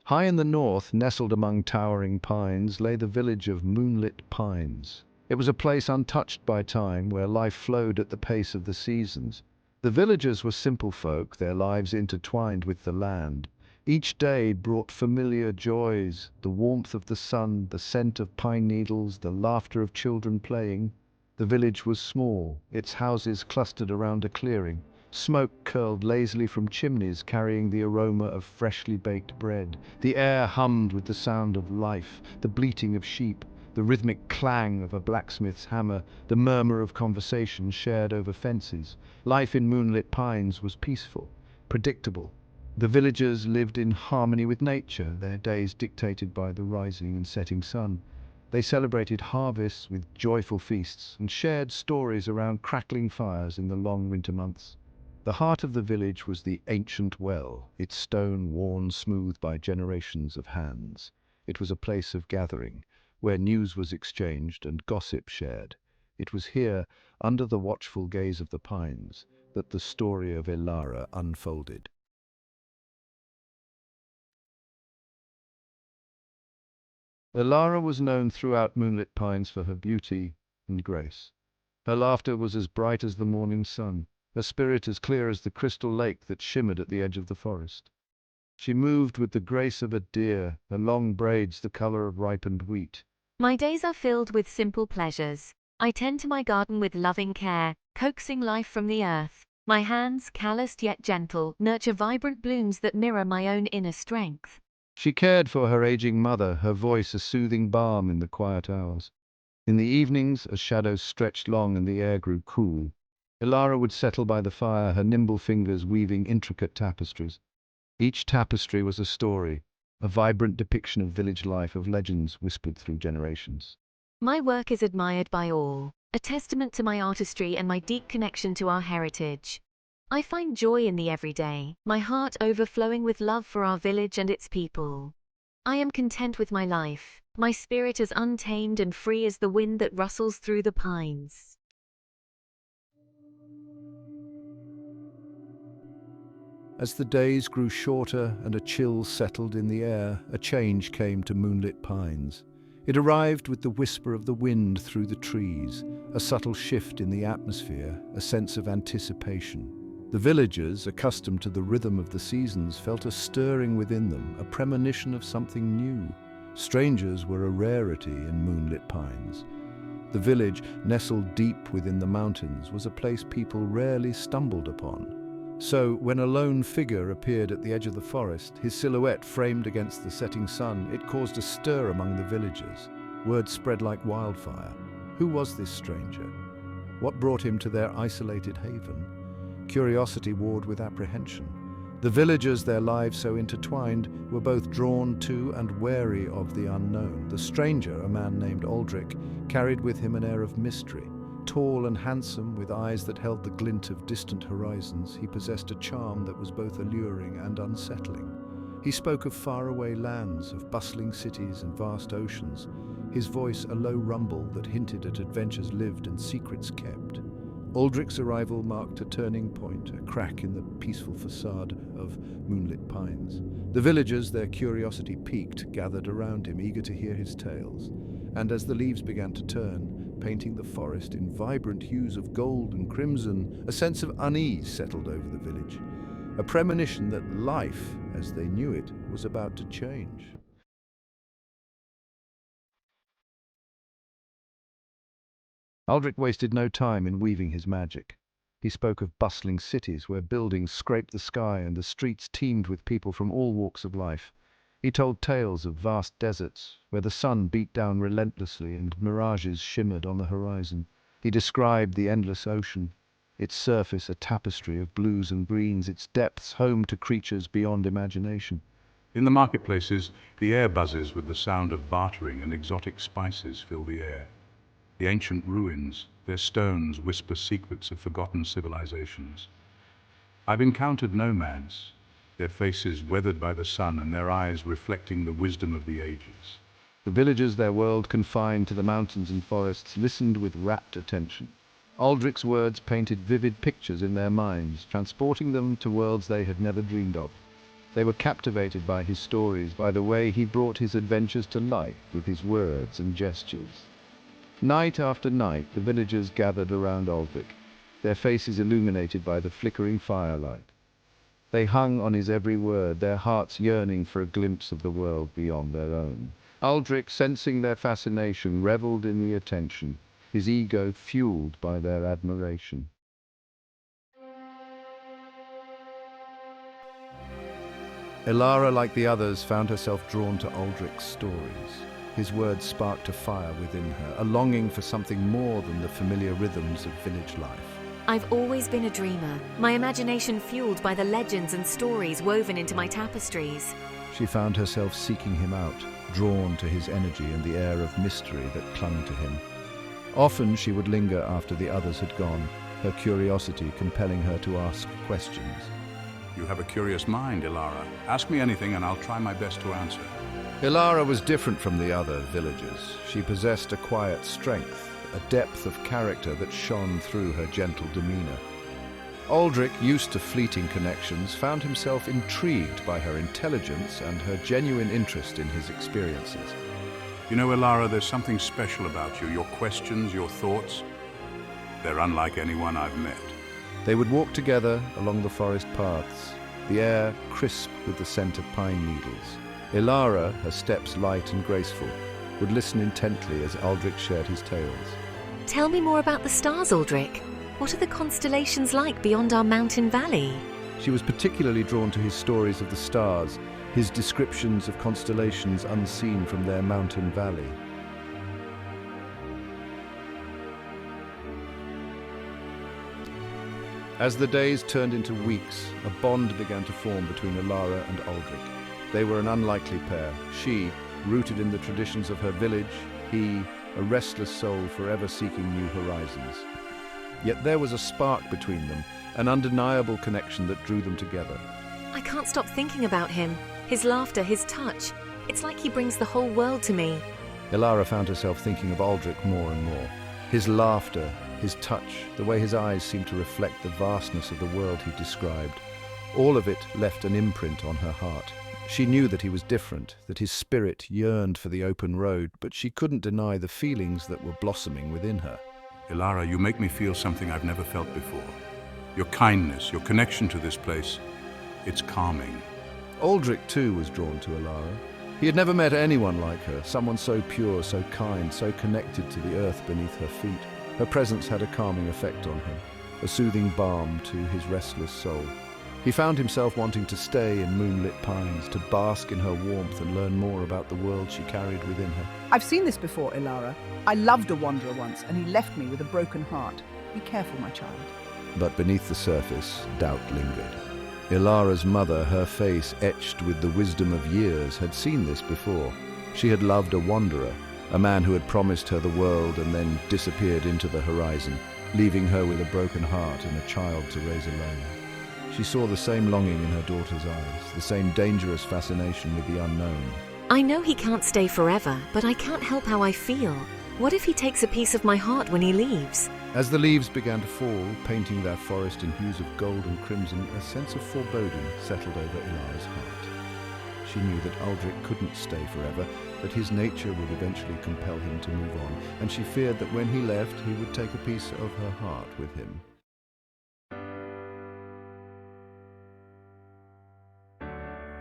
High in the north, nestled among towering pines, lay the village of Moonlit Pines. It was a place untouched by time, where life flowed at the pace of the seasons. The villagers were simple folk, their lives intertwined with the land. Each day brought familiar joys, the warmth of the sun, the scent of pine needles, the laughter of children playing. The village was small, its houses clustered around a clearing. Smoke curled lazily from chimneys, carrying the aroma of freshly baked bread. The air hummed with the sound of life, the bleating of sheep, the rhythmic clang of a blacksmith's hammer, the murmur of conversation shared over fences. Life in Moonlit Pines was peaceful, predictable. The villagers lived in harmony with nature, their days dictated by the rising and setting sun. They celebrated harvests with joyful feasts and shared stories around crackling fires in the long winter months. The heart of the village was the ancient well, its stone worn smooth by generations of hands. It was a place of gathering, where news was exchanged and gossip shared. It was here, under the watchful gaze of the pines, that the story of Elara unfolded. Elara was known throughout Moonlit Pines for her beauty and grace. Her laughter was as bright as the morning sun, her spirit as clear as the crystal lake that shimmered at the edge of the forest. She moved with the grace of a deer, her long braids the color of ripened wheat. My days are filled with simple pleasures. I tend to my garden with loving care, coaxing life from the earth. My hands, calloused yet gentle, nurture vibrant blooms that mirror my own inner strength. She cared for her aging mother, her voice a soothing balm in the quiet hours. In the evenings, as shadows stretched long and the air grew cool, Elara would settle by the fire, her nimble fingers weaving intricate tapestries. Each tapestry was a story, a vibrant depiction of village life, of legends whispered through generations. My work is admired by all, a testament to my artistry and my deep connection to our heritage. I find joy in the everyday, my heart overflowing with love for our village and its people. I am content with my life, my spirit as untamed and free as the wind that rustles through the pines. As the days grew shorter and a chill settled in the air, a change came to Moonlit Pines. It arrived with the whisper of the wind through the trees, a subtle shift in the atmosphere, a sense of anticipation. The villagers, accustomed to the rhythm of the seasons, felt a stirring within them, a premonition of something new. Strangers were a rarity in Moonlit Pines. The village, nestled deep within the mountains, was a place people rarely stumbled upon. So, when a lone figure appeared at the edge of the forest, his silhouette framed against the setting sun, it caused a stir among the villagers. Word spread like wildfire. Who was this stranger? What brought him to their isolated haven? Curiosity warred with apprehension. The villagers, their lives so intertwined, were both drawn to and wary of the unknown. The stranger, a man named Aldric, carried with him an air of mystery. Tall and handsome, with eyes that held the glint of distant horizons, he possessed a charm that was both alluring and unsettling. He spoke of faraway lands, of bustling cities and vast oceans, his voice a low rumble that hinted at adventures lived and secrets kept. Aldric's arrival marked a turning point, a crack in the peaceful facade of Moonlit Pines. The villagers, their curiosity piqued, gathered around him, eager to hear his tales. And as the leaves began to turn, painting the forest in vibrant hues of gold and crimson, a sense of unease settled over the village, a premonition that life, as they knew it, was about to change. Aldric wasted no time in weaving his magic. He spoke of bustling cities where buildings scraped the sky and the streets teemed with people from all walks of life. He told tales of vast deserts, where the sun beat down relentlessly and mirages shimmered on the horizon. He described the endless ocean, its surface a tapestry of blues and greens, its depths home to creatures beyond imagination. In the marketplaces, the air buzzes with the sound of bartering, and exotic spices fill the air. The ancient ruins, their stones whisper secrets of forgotten civilizations. I've encountered nomads, their faces weathered by the sun and their eyes reflecting the wisdom of the ages. The villagers, their world confined to the mountains and forests, listened with rapt attention. Aldric's words painted vivid pictures in their minds, transporting them to worlds they had never dreamed of. They were captivated by his stories, by the way he brought his adventures to life with his words and gestures. Night after night, the villagers gathered around Aldric, their faces illuminated by the flickering firelight. They hung on his every word, their hearts yearning for a glimpse of the world beyond their own. Aldric, sensing their fascination, reveled in the attention, his ego fueled by their admiration. Elara, like the others, found herself drawn to Aldric's stories. His words sparked a fire within her, a longing for something more than the familiar rhythms of village life. I've always been a dreamer, my imagination fueled by the legends and stories woven into my tapestries. She found herself seeking him out, drawn to his energy and the air of mystery that clung to him. Often she would linger after the others had gone, her curiosity compelling her to ask questions. You have a curious mind, Elara. Ask me anything and I'll try my best to answer. Elara was different from the other villagers. She possessed a quiet strength, a depth of character that shone through her gentle demeanor. Aldric, used to fleeting connections, found himself intrigued by her intelligence and her genuine interest in his experiences. You know, Elara, there's something special about you. Your questions, your thoughts, they're unlike anyone I've met. They would walk together along the forest paths, the air crisp with the scent of pine needles. Elara, her steps light and graceful, would listen intently as Aldric shared his tales. Tell me more about the stars, Aldric. What are the constellations like beyond our mountain valley? She was particularly drawn to his stories of the stars, his descriptions of constellations unseen from their mountain valley. As the days turned into weeks, a bond began to form between Elara and Aldric. They were an unlikely pair. She, rooted in the traditions of her village, he, a restless soul forever seeking new horizons. Yet there was a spark between them, an undeniable connection that drew them together. I can't stop thinking about him. His laughter, his touch. It's like he brings the whole world to me. Elara found herself thinking of Aldric more and more. His laughter, his touch, the way his eyes seemed to reflect the vastness of the world he described. All of it left an imprint on her heart. She knew that he was different, that his spirit yearned for the open road, but she couldn't deny the feelings that were blossoming within her. Elara, you make me feel something I've never felt before. Your kindness, your connection to this place, it's calming. Aldric, too, was drawn to Elara. He had never met anyone like her, someone so pure, so kind, so connected to the earth beneath her feet. Her presence had a calming effect on him, a soothing balm to his restless soul. He found himself wanting to stay in Moonlit Pines, to bask in her warmth and learn more about the world she carried within her. I've seen this before, Elara. I loved a wanderer once, and he left me with a broken heart. Be careful, my child. But beneath the surface, doubt lingered. Elara's mother, her face etched with the wisdom of years, had seen this before. She had loved a wanderer, a man who had promised her the world and then disappeared into the horizon, leaving her with a broken heart and a child to raise alone. She saw the same longing in her daughter's eyes, the same dangerous fascination with the unknown. I know he can't stay forever, but I can't help how I feel. What if he takes a piece of my heart when he leaves? As the leaves began to fall, painting their forest in hues of gold and crimson, a sense of foreboding settled over Elara's heart. She knew that Aldric couldn't stay forever, that his nature would eventually compel him to move on, and she feared that when he left, he would take a piece of her heart with him.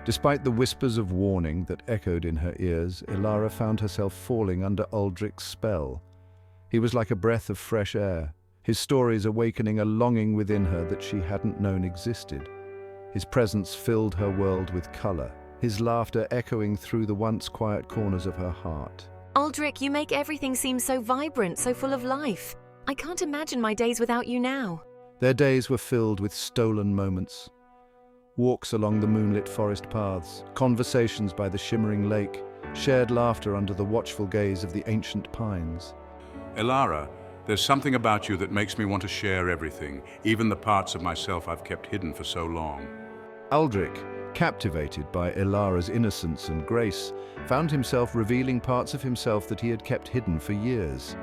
Despite the whispers of warning that echoed in her ears, Elara found herself falling under Aldric's spell. He was like a breath of fresh air, his stories awakening a longing within her that she hadn't known existed. His presence filled her world with color, his laughter echoing through the once quiet corners of her heart. Aldric, you make everything seem so vibrant, so full of life. I can't imagine my days without you now. Their days were filled with stolen moments. Walks along the moonlit forest paths, conversations by the shimmering lake, shared laughter under the watchful gaze of the ancient pines. Elara, there's something about you that makes me want to share everything, even the parts of myself I've kept hidden for so long. Aldric, captivated by Elara's innocence and grace, found himself revealing parts of himself that he had kept hidden for years.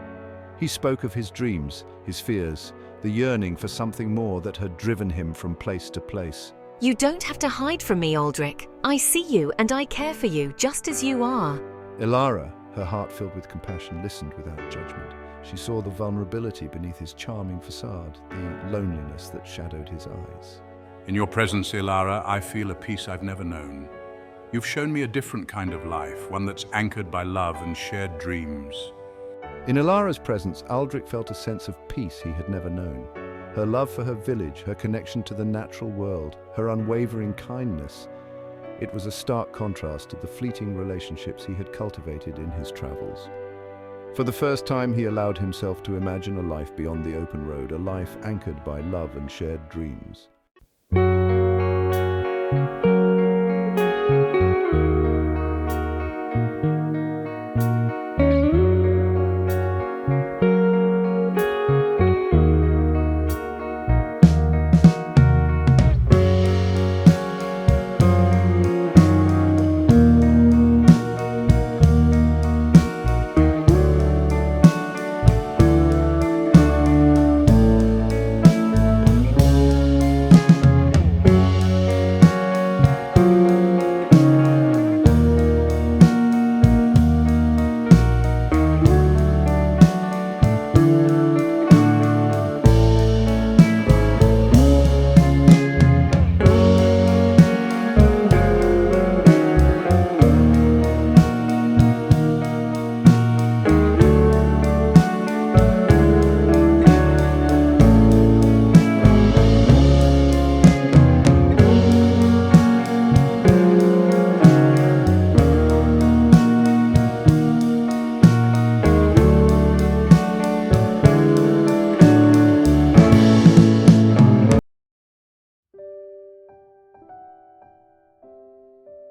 He spoke of his dreams, his fears, the yearning for something more that had driven him from place to place. You don't have to hide from me, Aldric. I see you and I care for you just as you are. Elara, her heart filled with compassion, listened without judgment. She saw the vulnerability beneath his charming facade, the loneliness that shadowed his eyes. In your presence, Elara, I feel a peace I've never known. You've shown me a different kind of life, one that's anchored by love and shared dreams. In Elara's presence, Aldric felt a sense of peace he had never known. Her love for her village, her connection to the natural world, her unwavering kindness. It was a stark contrast to the fleeting relationships he had cultivated in his travels. For the first time, he allowed himself to imagine a life beyond the open road, a life anchored by love and shared dreams.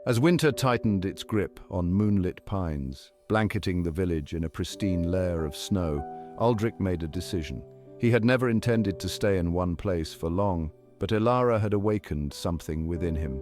As winter tightened its grip on Moonlit Pines, blanketing the village in a pristine layer of snow, Aldric made a decision. He had never intended to stay in one place for long, but Elara had awakened something within him,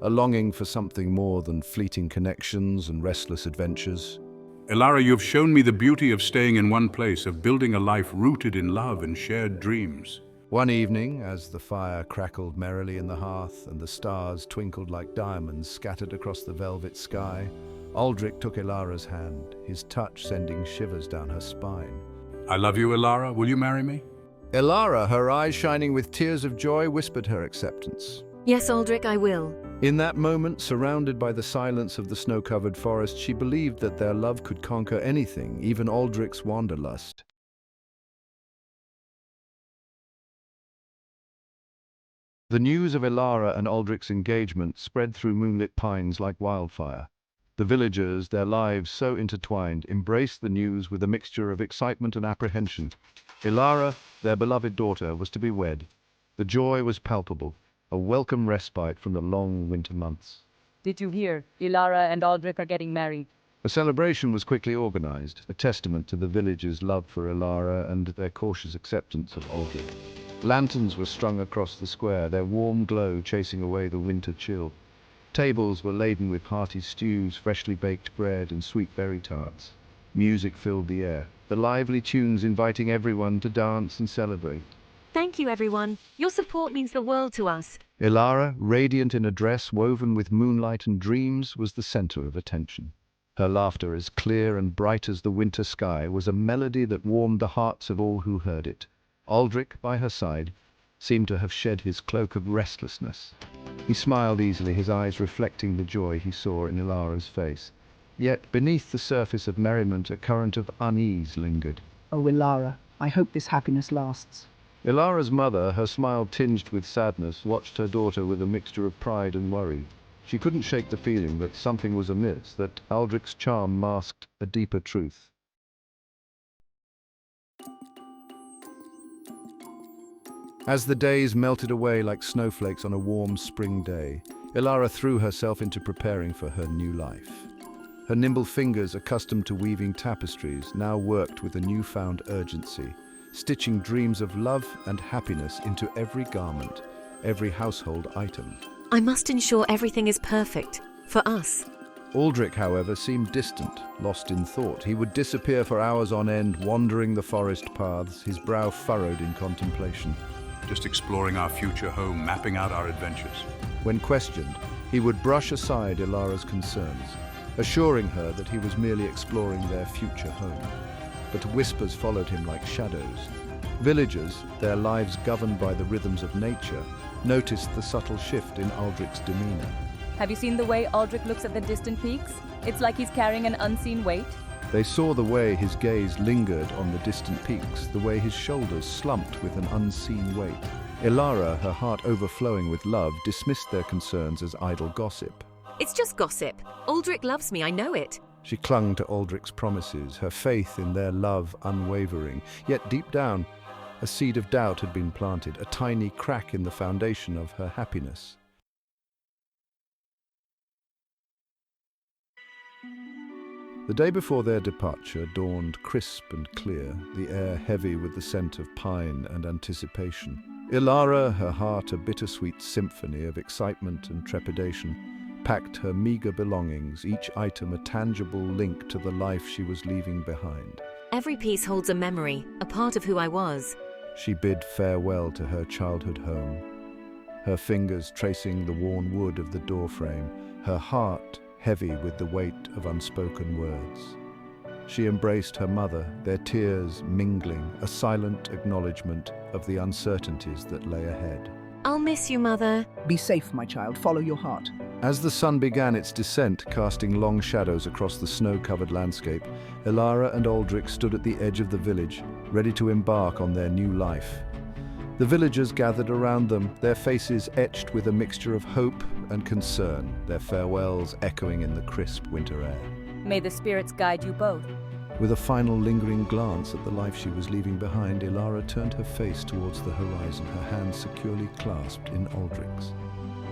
a longing for something more than fleeting connections and restless adventures. Elara, you've shown me the beauty of staying in one place, of building a life rooted in love and shared dreams. One evening, as the fire crackled merrily in the hearth and the stars twinkled like diamonds scattered across the velvet sky, Aldric took Elara's hand, his touch sending shivers down her spine. I love you, Elara. Will you marry me? Elara, her eyes shining with tears of joy, whispered her acceptance. Yes, Aldric, I will. In that moment, surrounded by the silence of the snow-covered forest, she believed that their love could conquer anything, even Aldric's wanderlust. The news of Elara and Aldric's engagement spread through Moonlit Pines like wildfire. The villagers, their lives so intertwined, embraced the news with a mixture of excitement and apprehension. Elara, their beloved daughter, was to be wed. The joy was palpable, a welcome respite from the long winter months. Did you hear? Elara and Aldric are getting married. A celebration was quickly organized, a testament to the villagers' love for Elara and their cautious acceptance of Aldric. Lanterns were strung across the square, their warm glow chasing away the winter chill. Tables were laden with hearty stews, freshly baked bread, and sweet berry tarts. Music filled the air, the lively tunes inviting everyone to dance and celebrate. Thank you, everyone. Your support means the world to us. Elara, radiant in a dress woven with moonlight and dreams, was the center of attention. Her laughter, as clear and bright as the winter sky, was a melody that warmed the hearts of all who heard it. Aldric, by her side, seemed to have shed his cloak of restlessness. He smiled easily, his eyes reflecting the joy he saw in Elara's face. Yet beneath the surface of merriment a current of unease lingered. Oh, Elara, I hope this happiness lasts. Elara's mother, her smile tinged with sadness, watched her daughter with a mixture of pride and worry. She couldn't shake the feeling that something was amiss, that Aldric's charm masked a deeper truth. As the days melted away like snowflakes on a warm spring day, Elara threw herself into preparing for her new life. Her nimble fingers, accustomed to weaving tapestries, now worked with a newfound urgency, stitching dreams of love and happiness into every garment, every household item. I must ensure everything is perfect for us. Aldric, however, seemed distant, lost in thought. He would disappear for hours on end, wandering the forest paths, his brow furrowed in contemplation. Just exploring our future home, mapping out our adventures. When questioned, he would brush aside Elara's concerns, assuring her that he was merely exploring their future home. But whispers followed him like shadows. Villagers, their lives governed by the rhythms of nature, noticed the subtle shift in Aldric's demeanor. Have you seen the way Aldric looks at the distant peaks? It's like he's carrying an unseen weight. They saw the way his gaze lingered on the distant peaks, the way his shoulders slumped with an unseen weight. Elara, her heart overflowing with love, dismissed their concerns as idle gossip. It's just gossip. Aldric loves me, I know it. She clung to Aldric's promises, her faith in their love unwavering. Yet deep down, a seed of doubt had been planted, a tiny crack in the foundation of her happiness. The day before their departure dawned crisp and clear, the air heavy with the scent of pine and anticipation. Elara, her heart a bittersweet symphony of excitement and trepidation, packed her meager belongings, each item a tangible link to the life she was leaving behind. Every piece holds a memory, a part of who I was. She bid farewell to her childhood home, her fingers tracing the worn wood of the doorframe, her heart heavy with the weight of unspoken words. She embraced her mother, their tears mingling, a silent acknowledgement of the uncertainties that lay ahead. I'll miss you, Mother. Be safe, my child. Follow your heart. As the sun began its descent, casting long shadows across the snow-covered landscape, Elara and Aldric stood at the edge of the village, ready to embark on their new life. The villagers gathered around them, their faces etched with a mixture of hope and concern, their farewells echoing in the crisp winter air. May the spirits guide you both. With a final lingering glance at the life she was leaving behind, Elara turned her face towards the horizon, her hands securely clasped in Aldric's.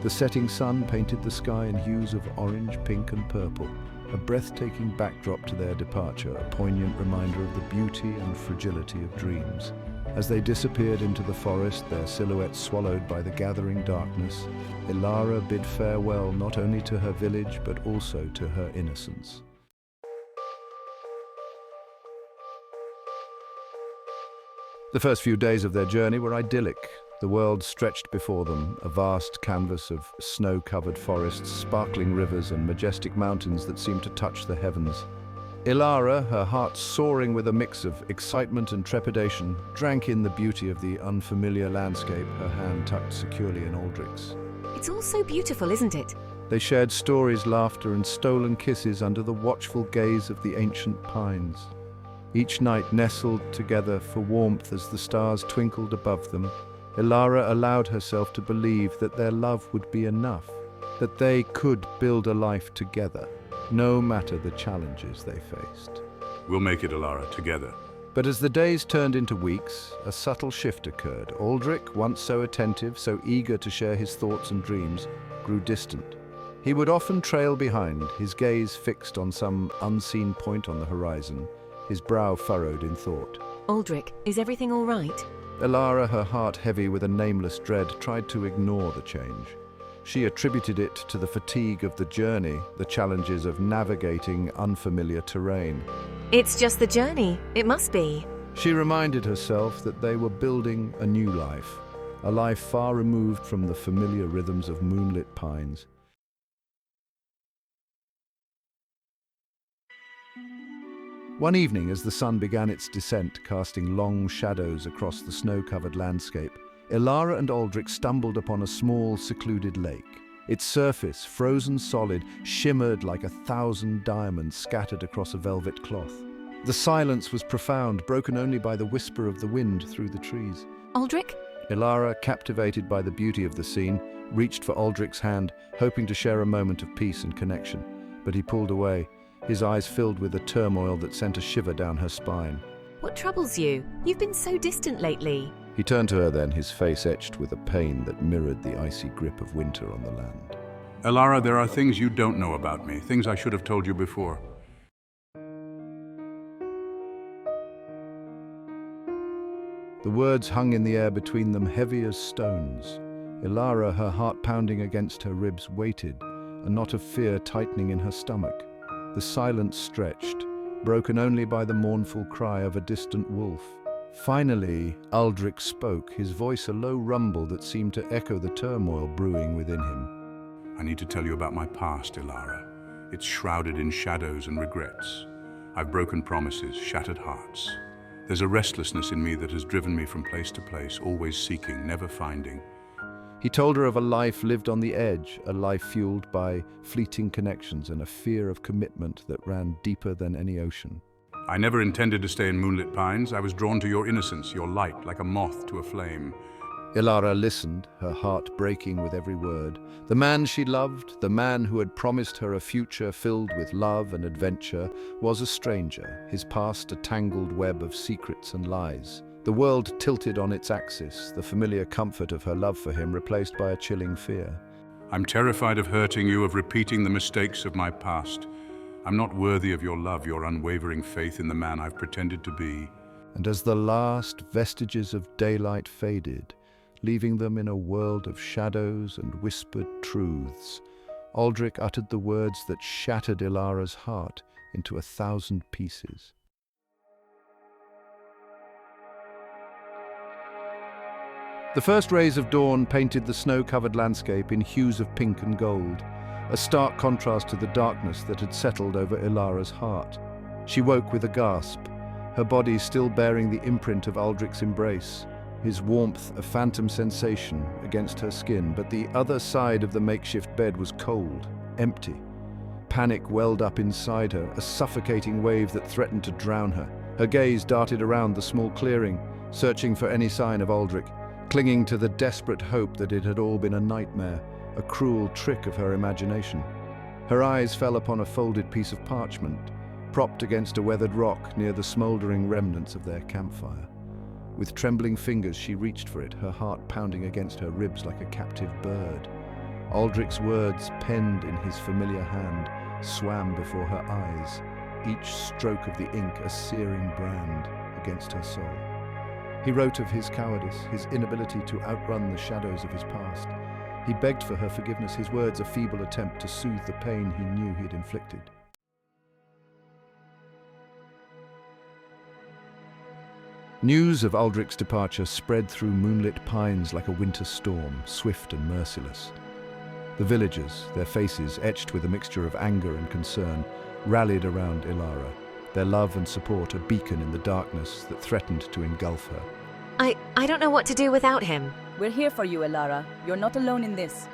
The setting sun painted the sky in hues of orange, pink and purple, a breathtaking backdrop to their departure, a poignant reminder of the beauty and fragility of dreams. As they disappeared into the forest, their silhouettes swallowed by the gathering darkness, Elara bid farewell not only to her village but also to her innocence. The first few days of their journey were idyllic. The world stretched before them, a vast canvas of snow-covered forests, sparkling rivers and majestic mountains that seemed to touch the heavens. Elara, her heart soaring with a mix of excitement and trepidation, drank in the beauty of the unfamiliar landscape, her hand tucked securely in Aldric's. It's all so beautiful, isn't it? They shared stories, laughter and stolen kisses under the watchful gaze of the ancient pines. Each night nestled together for warmth as the stars twinkled above them, Elara allowed herself to believe that their love would be enough, that they could build a life together, no matter the challenges they faced. We'll make it, Elara, together. But as the days turned into weeks, a subtle shift occurred. Aldric, once so attentive, so eager to share his thoughts and dreams, grew distant. He would often trail behind, his gaze fixed on some unseen point on the horizon, his brow furrowed in thought. Aldric, is everything all right? Elara, her heart heavy with a nameless dread, tried to ignore the change. She attributed it to the fatigue of the journey, the challenges of navigating unfamiliar terrain. It's just the journey. It must be. She reminded herself that they were building a new life, a life far removed from the familiar rhythms of Moonlit Pines. One evening, as the sun began its descent, casting long shadows across the snow-covered landscape, Elara and Aldric stumbled upon a small, secluded lake. Its surface, frozen solid, shimmered like 1,000 diamonds scattered across a velvet cloth. The silence was profound, broken only by the whisper of the wind through the trees. Aldric? Elara, captivated by the beauty of the scene, reached for Aldric's hand, hoping to share a moment of peace and connection. But he pulled away, his eyes filled with a turmoil that sent a shiver down her spine. What troubles you? You've been so distant lately. He turned to her then, his face etched with a pain that mirrored the icy grip of winter on the land. Elara, there are things you don't know about me, things I should have told you before. The words hung in the air between them, heavy as stones. Elara, her heart pounding against her ribs, waited, a knot of fear tightening in her stomach. The silence stretched, broken only by the mournful cry of a distant wolf. Finally, Aldric spoke, his voice a low rumble that seemed to echo the turmoil brewing within him. I need to tell you about my past, Elara. It's shrouded in shadows and regrets. I've broken promises, shattered hearts. There's a restlessness in me that has driven me from place to place, always seeking, never finding. He told her of a life lived on the edge, a life fueled by fleeting connections and a fear of commitment that ran deeper than any ocean. I never intended to stay in Moonlit Pines. I was drawn to your innocence, your light, like a moth to a flame. Elara listened, her heart breaking with every word. The man she loved, the man who had promised her a future filled with love and adventure, was a stranger, his past a tangled web of secrets and lies. The world tilted on its axis, the familiar comfort of her love for him replaced by a chilling fear. I'm terrified of hurting you, of repeating the mistakes of my past. I'm not worthy of your love, your unwavering faith in the man I've pretended to be. And as the last vestiges of daylight faded, leaving them in a world of shadows and whispered truths, Aldric uttered the words that shattered Elara's heart into 1,000 pieces. The first rays of dawn painted the snow-covered landscape in hues of pink and gold, a stark contrast to the darkness that had settled over Elara's heart. She woke with a gasp, her body still bearing the imprint of Aldric's embrace, his warmth a phantom sensation against her skin, but the other side of the makeshift bed was cold, empty. Panic welled up inside her, a suffocating wave that threatened to drown her. Her gaze darted around the small clearing, searching for any sign of Aldric, clinging to the desperate hope that it had all been a nightmare, a cruel trick of her imagination. Her eyes fell upon a folded piece of parchment, propped against a weathered rock near the smouldering remnants of their campfire. With trembling fingers she reached for it, her heart pounding against her ribs like a captive bird. Aldric's words, penned in his familiar hand, swam before her eyes, each stroke of the ink a searing brand against her soul. He wrote of his cowardice, his inability to outrun the shadows of his past. He begged for her forgiveness, his words a feeble attempt to soothe the pain he knew he had inflicted. News of Aldric's departure spread through Moonlit Pines like a winter storm, swift and merciless. The villagers, their faces etched with a mixture of anger and concern, rallied around Elara, their love and support a beacon in the darkness that threatened to engulf her. I don't know what to do without him. We're here for you, Elara. You're not alone in this.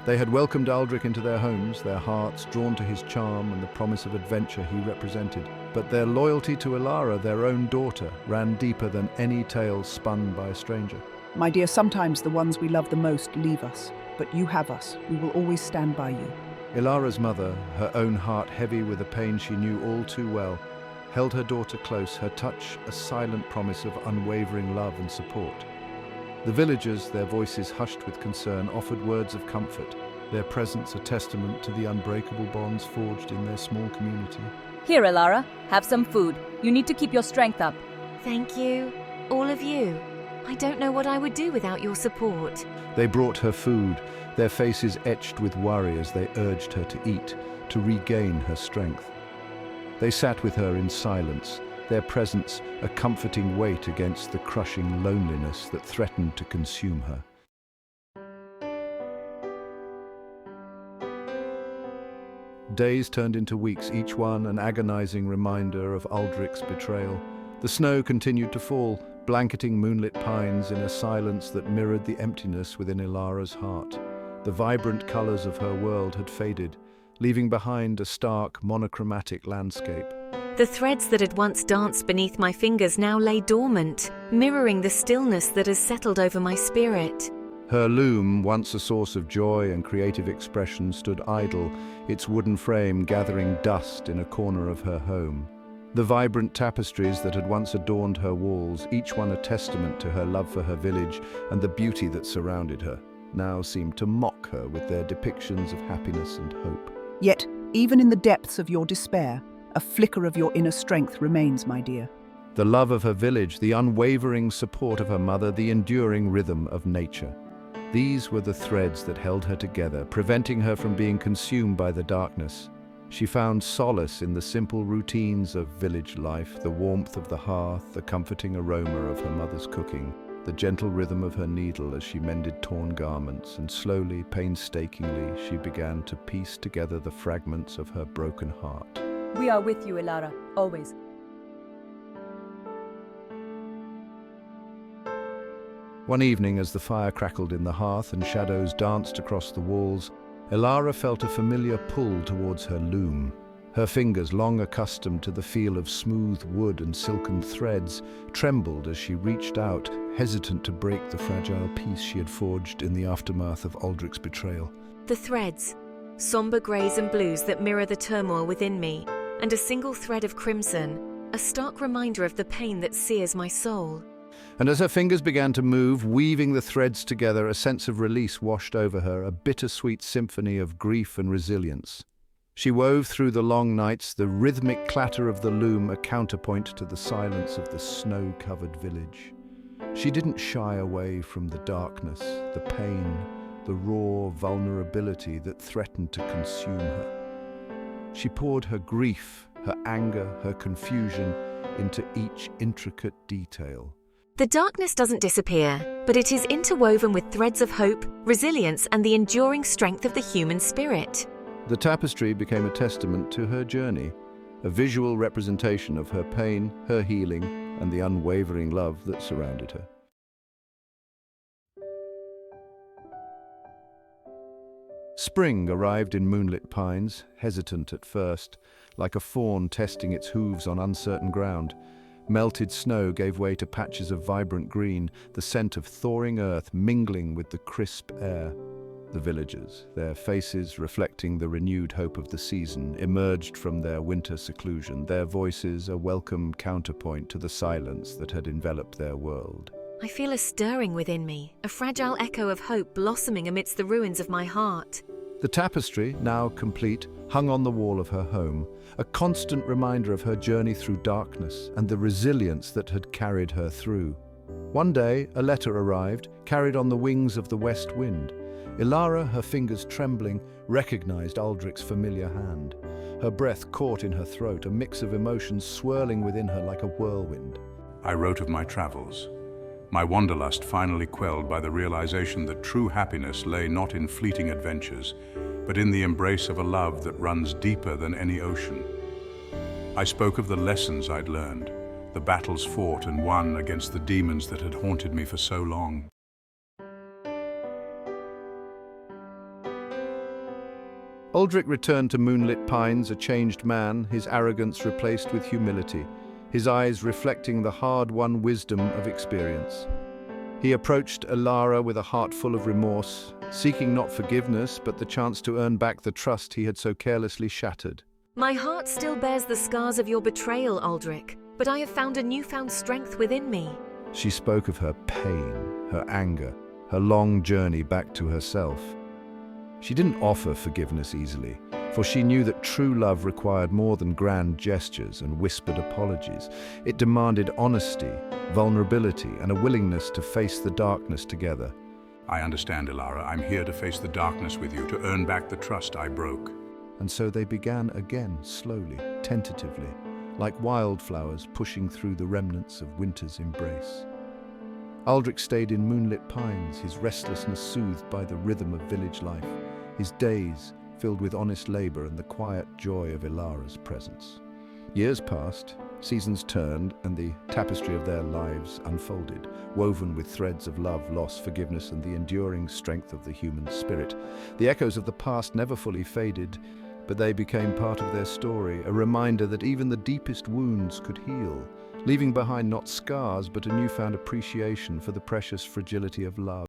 They had welcomed Aldric into their homes, their hearts drawn to his charm and the promise of adventure he represented. But their loyalty to Elara, their own daughter, ran deeper than any tale spun by a stranger. My dear, sometimes the ones we love the most leave us, but you have us. We will always stand by you. Elara's mother, her own heart heavy with a pain she knew all too well, held her daughter close, her touch a silent promise of unwavering love and support. The villagers, their voices hushed with concern, offered words of comfort, their presence a testament to the unbreakable bonds forged in their small community. Here, Elara, have some food. You need to keep your strength up. Thank you, all of you. I don't know what I would do without your support. They brought her food, their faces etched with worry as they urged her to eat, to regain her strength. They sat with her in silence, their presence a comforting weight against the crushing loneliness that threatened to consume her. Days turned into weeks, each one an agonizing reminder of Aldric's betrayal. The snow continued to fall, blanketing Moonlit Pines in a silence that mirrored the emptiness within Elara's heart. The vibrant colors of her world had faded, leaving behind a stark, monochromatic landscape. The threads that had once danced beneath my fingers now lay dormant, mirroring the stillness that has settled over my spirit. Her loom, once a source of joy and creative expression, stood idle, its wooden frame gathering dust in a corner of her home. The vibrant tapestries that had once adorned her walls, each one a testament to her love for her village and the beauty that surrounded her, now seemed to mock her with their depictions of happiness and hope. Yet, even in the depths of your despair, a flicker of your inner strength remains, my dear. The love of her village, the unwavering support of her mother, the enduring rhythm of nature. These were the threads that held her together, preventing her from being consumed by the darkness. She found solace in the simple routines of village life, the warmth of the hearth, the comforting aroma of her mother's cooking, the gentle rhythm of her needle as she mended torn garments, and slowly, painstakingly, she began to piece together the fragments of her broken heart. We are with you, Elara, always. One evening, as the fire crackled in the hearth and shadows danced across the walls, Elara felt a familiar pull towards her loom. Her fingers, long accustomed to the feel of smooth wood and silken threads, trembled as she reached out, hesitant to break the fragile piece she had forged in the aftermath of Aldric's betrayal. The threads, somber greys and blues that mirror the turmoil within me, and a single thread of crimson, a stark reminder of the pain that sears my soul. And as her fingers began to move, weaving the threads together, a sense of release washed over her, a bittersweet symphony of grief and resilience. She wove through the long nights, the rhythmic clatter of the loom a counterpoint to the silence of the snow-covered village. She didn't shy away from the darkness, the pain, the raw vulnerability that threatened to consume her. She poured her grief, her anger, her confusion into each intricate detail. The darkness doesn't disappear, but it is interwoven with threads of hope, resilience, and the enduring strength of the human spirit. The tapestry became a testament to her journey, a visual representation of her pain, her healing, and the unwavering love that surrounded her. Spring arrived in Moonlit Pines, hesitant at first, like a fawn testing its hooves on uncertain ground. Melted snow gave way to patches of vibrant green, the scent of thawing earth mingling with the crisp air. The villagers, their faces reflecting the renewed hope of the season, emerged from their winter seclusion, their voices a welcome counterpoint to the silence that had enveloped their world. I feel a stirring within me, a fragile echo of hope blossoming amidst the ruins of my heart. The tapestry, now complete, hung on the wall of her home, a constant reminder of her journey through darkness and the resilience that had carried her through. One day, a letter arrived, carried on the wings of the west wind. Elara, her fingers trembling, recognized Aldric's familiar hand. Her breath caught in her throat, a mix of emotions swirling within her like a whirlwind. I wrote of my travels, my wanderlust finally quelled by the realization that true happiness lay not in fleeting adventures, but in the embrace of a love that runs deeper than any ocean. I spoke of the lessons I'd learned, the battles fought and won against the demons that had haunted me for so long. Aldric returned to Moonlit Pines a changed man, his arrogance replaced with humility, his eyes reflecting the hard-won wisdom of experience. He approached Elara with a heart full of remorse, seeking not forgiveness but the chance to earn back the trust he had so carelessly shattered. My heart still bears the scars of your betrayal, Aldric, but I have found a newfound strength within me. She spoke of her pain, her anger, her long journey back to herself. She didn't offer forgiveness easily, for she knew that true love required more than grand gestures and whispered apologies. It demanded honesty, vulnerability, and a willingness to face the darkness together. I understand, Elara. I'm here to face the darkness with you, to earn back the trust I broke. And so they began again, slowly, tentatively, like wildflowers pushing through the remnants of winter's embrace. Aldric stayed in Moonlit Pines, his restlessness soothed by the rhythm of village life, his days filled with honest labor and the quiet joy of Elara's presence. Years passed, seasons turned, and the tapestry of their lives unfolded, woven with threads of love, loss, forgiveness, and the enduring strength of the human spirit. The echoes of the past never fully faded, but they became part of their story, a reminder that even the deepest wounds could heal, leaving behind not scars but a newfound appreciation for the precious fragility of love.